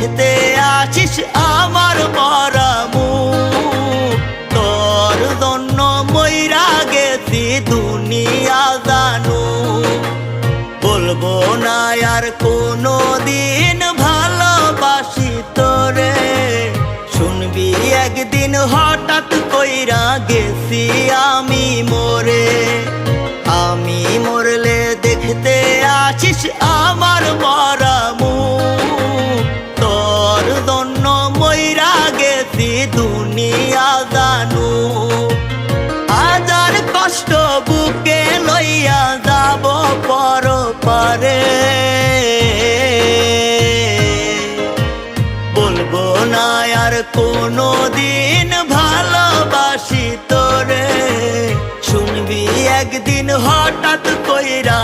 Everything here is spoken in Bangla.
দেখতে আসিস আমার মরা মুখ। তোর জন্য মইরা গেছি দুনিয়া জানু। বলবো না আর কোনো দিন ভালোবাসি তোরে। শুনবি একদিন হঠাৎ কইরা গেছি আমি মরে। আমি মরলে দেখতে আসিস আমার মরা মুখ। তোর জন্য মইরা গেছি দুনিয়া জানু। হাজার কষ্ট বুকে লইয়া যাব পরপারে। বলবো না আর কোনো দিন ভালোবাসি তোরে। শুনবি একদিন হঠাৎ কইরা